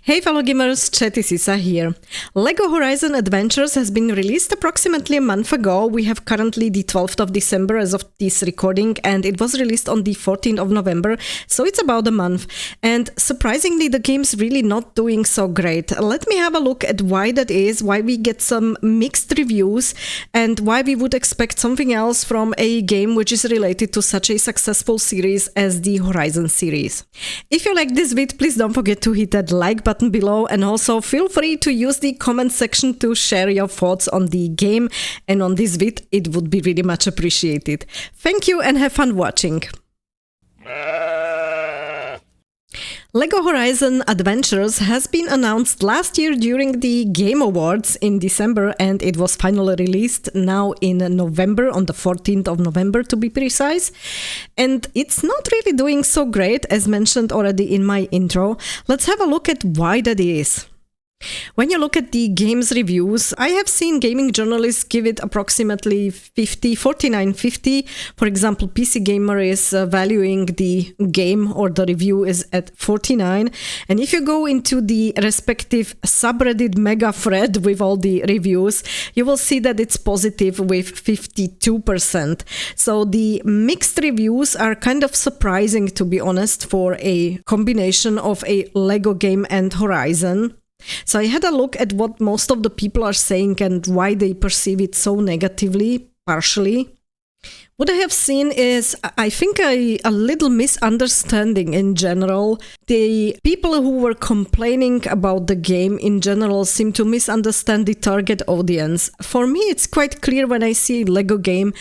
Hey fellow gamers, Chatty Sisa here. LEGO Horizon Adventures has been released approximately a month ago. We have currently the 12th of December as of this recording, and it was released on the 14th of November, so it's about a month. And surprisingly, the game's really not doing so great. Let me have a look at why that is, why we get some mixed reviews, and why we would expect something else from a game which is related to such a successful series as the Horizon series. If you like this vid, please don't forget to hit that like button below, and also feel free to use the comment section to share your thoughts on the game and on this vid. It would be really much appreciated. Thank you and have fun watching. LEGO Horizon Adventures has been announced last year during the Game Awards in December, and it was finally released now in November, on the 14th of November to be precise. And it's not really doing so great, as mentioned already in my intro. Let's have a look at why that is. When you look at the game's reviews, I have seen gaming journalists give it approximately 49.50. For example, PC Gamer is valuing the game, or the review is at 49. And if you go into the respective subreddit mega thread with all the reviews, you will see that it's positive with 52%. So the mixed reviews are kind of surprising, to be honest, for a combination of a LEGO game and Horizon. So I had a look at what most of the people are saying and why they perceive it so negatively, partially. What I have seen is, I think, a little misunderstanding in general. The people who were complaining about the game in general seem to misunderstand the target audience. For me, it's quite clear when I see a LEGO game,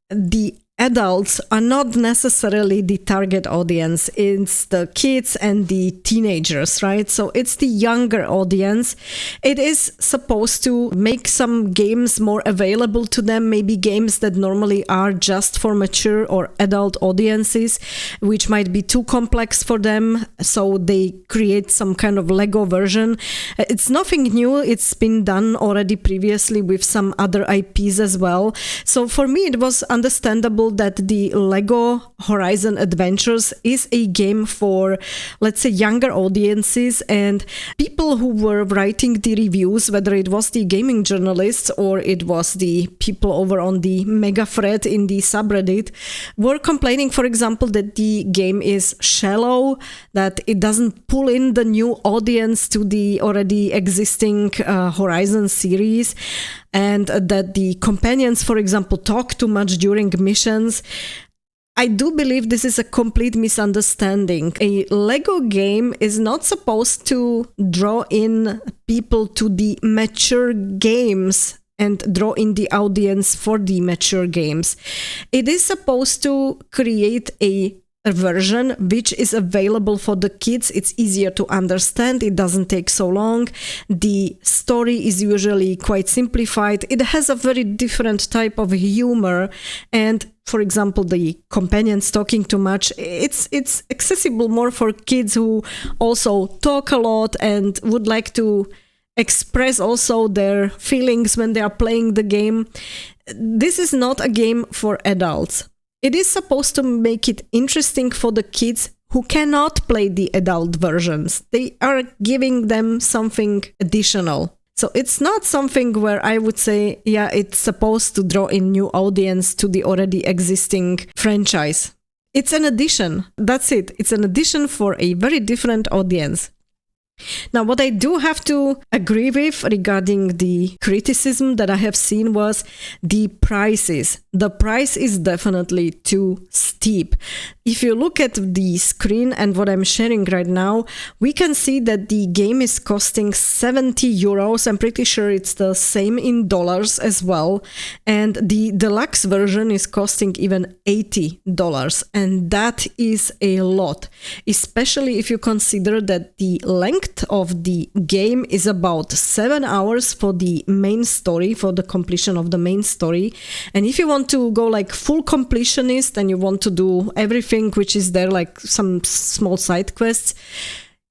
the adults are not necessarily the target audience. It's the kids and the teenagers, right? So it's the younger audience. It is supposed to make some games more available to them, maybe games that normally are just for mature or adult audiences, which might be too complex for them. So they create some kind of LEGO version. It's nothing new. It's been done already previously with some other IPs as well. So for me, it was understandable that the LEGO Horizon Adventures is a game for, let's say, younger audiences, and people who were writing the reviews, whether it was the gaming journalists or it was the people over on the mega thread in the subreddit, were complaining, for example, that the game is shallow, that it doesn't pull in the new audience to the already existing Horizon series, and that the companions, for example, talk too much during missions. I do believe this is a complete misunderstanding. A LEGO game is not supposed to draw in people to the mature games and draw in the audience for the mature games. It is supposed to create a version which is available for the kids. It's easier to understand, it doesn't take so long, the story is usually quite simplified, it has a very different type of humor, and for example, the companions talking too much, it's accessible more for kids who also talk a lot and would like to express also their feelings when they are playing the game. This is not a game for adults. It is supposed to make it interesting for the kids who cannot play the adult versions. They are giving them something additional. So it's not something where I would say, yeah, it's supposed to draw in new audience to the already existing franchise. It's an addition. That's it. It's an addition for a very different audience. Now, what I do have to agree with regarding the criticism that I have seen was the prices. The price is definitely too steep. If you look at the screen and what I'm sharing right now, we can see that the game is costing 70 euros. I'm pretty sure it's the same in dollars as well. And the deluxe version is costing even $80. And that is a lot, especially if you consider that the length of the game is about 7 hours for the main story, for the completion of the main story. And if you want to go like full completionist and you want to do everything which is there, like some small side quests,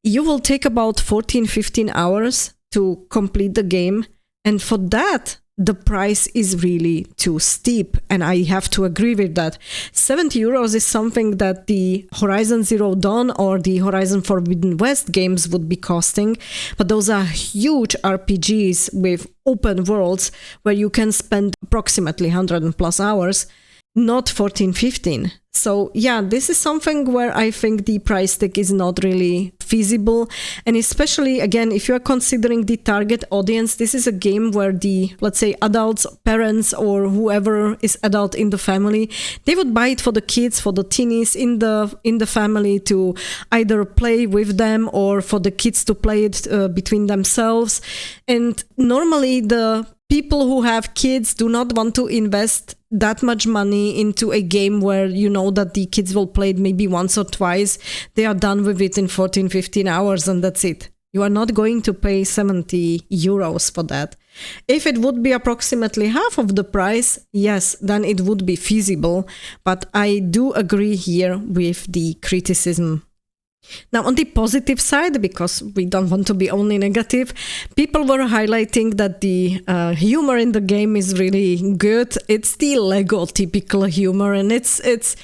you will take about 14-15 hours to complete the game. And for that, the price is really too steep, and I have to agree with that. 70 euros is something that the Horizon Zero Dawn or the Horizon Forbidden West games would be costing, but those are huge RPGs with open worlds where you can spend approximately 100 and plus hours, not 14, 15. So yeah, this is something where I think the price tag is not really feasible. And especially, again, if you are considering the target audience, this is a game where the, let's say, adults, parents, or whoever is adult in the family, they would buy it for the kids, for the teenies in the family to either play with them or for the kids to play it between themselves. And normally the people who have kids do not want to invest that much money into a game where you know that the kids will play it maybe once or twice. They are done with it in 14, 15 hours and that's it. You are not going to pay 70 euros for that. If it would be approximately half of the price, yes, then it would be feasible. But I do agree here with the criticism. Now, on the positive side, because we don't want to be only negative, people were highlighting that the humor in the game is really good. It's the Lego typical humor, and it's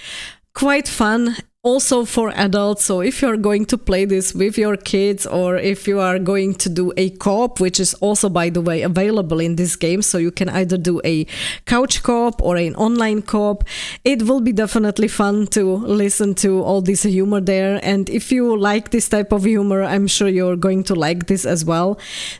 quite fun. Also for adults, so if you're going to play this with your kids or if you are going to do a co-op, which is also, by the way, available in this game, so you can either do a couch co-op or an online co-op, it will be definitely fun to listen to all this humor there. And if you like this type of humor, I'm sure you're going to like this as well.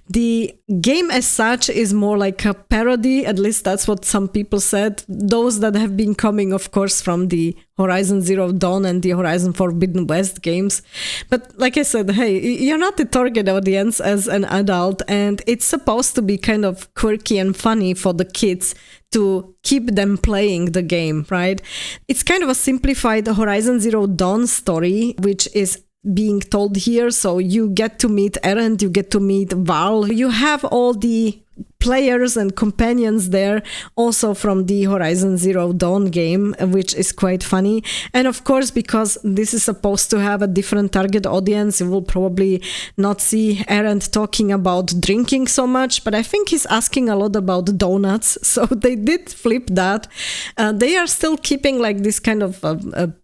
The game as such is more like a parody, at least that's what some people said. Those that have been coming, of course, from the Horizon Zero Dawn and the Horizon Forbidden West games. But like I said, hey, you're not the target audience as an adult, and it's supposed to be kind of quirky and funny for the kids to keep them playing the game, right? It's kind of a simplified Horizon Zero Dawn story, which is being told here. So you get to meet Erend, you get to meet Val, you have all the players and companions there also from the Horizon Zero Dawn game, which is quite funny. And of course, because this is supposed to have a different target audience, you will probably not see Erend talking about drinking so much, but I think he's asking a lot about donuts, so they did flip that. They are still keeping like this kind of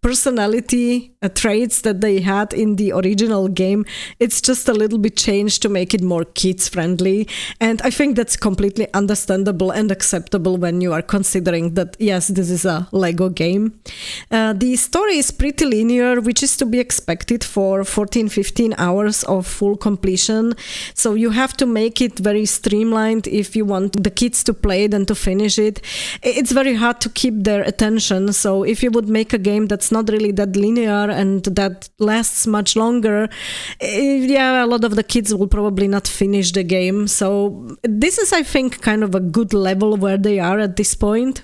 personality traits that they had in the original game. It's just a little bit changed to make it more kids friendly, and I think that's completely understandable and acceptable when you are considering that, yes, this is a Lego game. The story is pretty linear, which is to be expected for 14-15 hours of full completion. So you have to make it very streamlined if you want the kids to play it and to finish it. It's very hard to keep their attention. So if you would make a game that's not really that linear and that lasts much longer, yeah, a lot of the kids will probably not finish the game. So this is, I think, kind of a good level where they are at this point.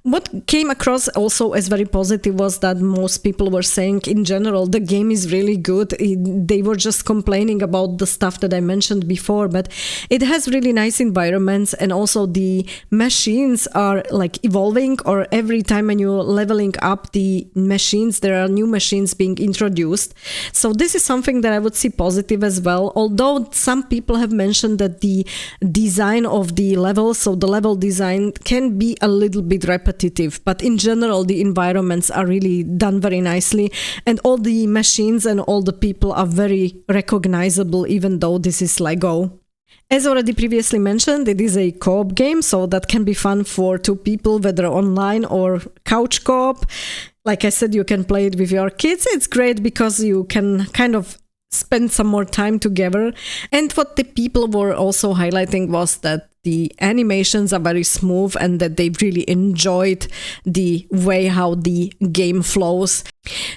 What came across also as very positive was that most people were saying in general the game is really good. They were just complaining about the stuff that I mentioned before, but it has really nice environments, and also the machines are like evolving, or every time when you're leveling up the machines, there are new machines being introduced. So this is something that I would see positive as well, although some people have mentioned that the design of the levels, so the level design, can be a little bit repetitive, but in general the environments are really done very nicely, and all the machines and all the people are very recognizable, even though this is Lego. As already previously mentioned, it is a co-op game, so that can be fun for two people, whether online or couch co-op. Like I said, you can play it with your kids. It's great because you can kind of spend some more time together. And what the people were also highlighting was that the animations are very smooth and that they really enjoyed the way how the game flows.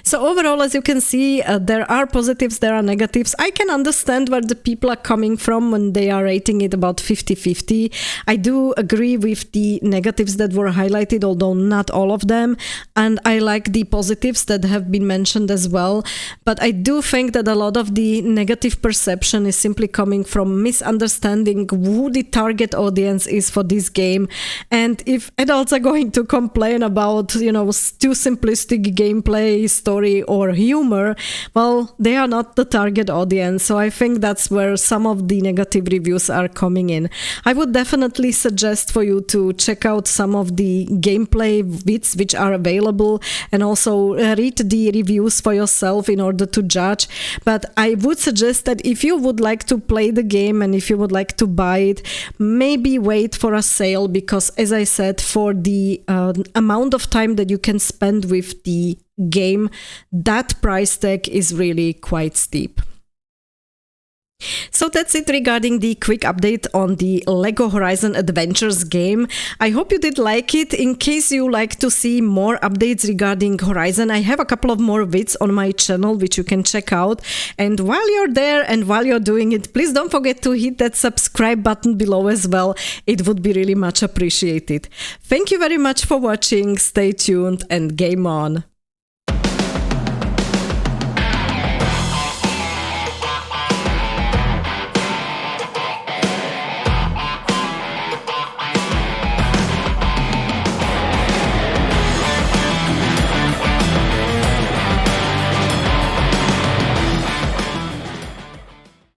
So overall, as you can see, there are positives, there are negatives. I can understand where the people are coming from when they are rating it about 50-50. I do agree with the negatives that were highlighted, although not all of them. And I like the positives that have been mentioned as well. But I do think that a lot of the negative perception is simply coming from misunderstanding who the target audience is for this game. And if adults are going to complain about, too simplistic gameplay, gameplay, story, or humor, well, they are not the target audience. So I think that's where some of the negative reviews are coming in. I would definitely suggest for you to check out some of the gameplay vids which are available, and also read the reviews for yourself in order to judge. But I would suggest that if you would like to play the game and if you would like to buy it, maybe wait for a sale, because as I said, for the amount of time that you can spend with the game, that price tag is really quite steep. So that's it regarding the quick update on the LEGO Horizon Adventures game. I hope you did like it. In case you like to see more updates regarding Horizon, I have a couple of more vids on my channel which you can check out. And while you're there and while you're doing it, please don't forget to hit that subscribe button below as well. It would be really much appreciated. Thank you very much for watching. Stay tuned and game on!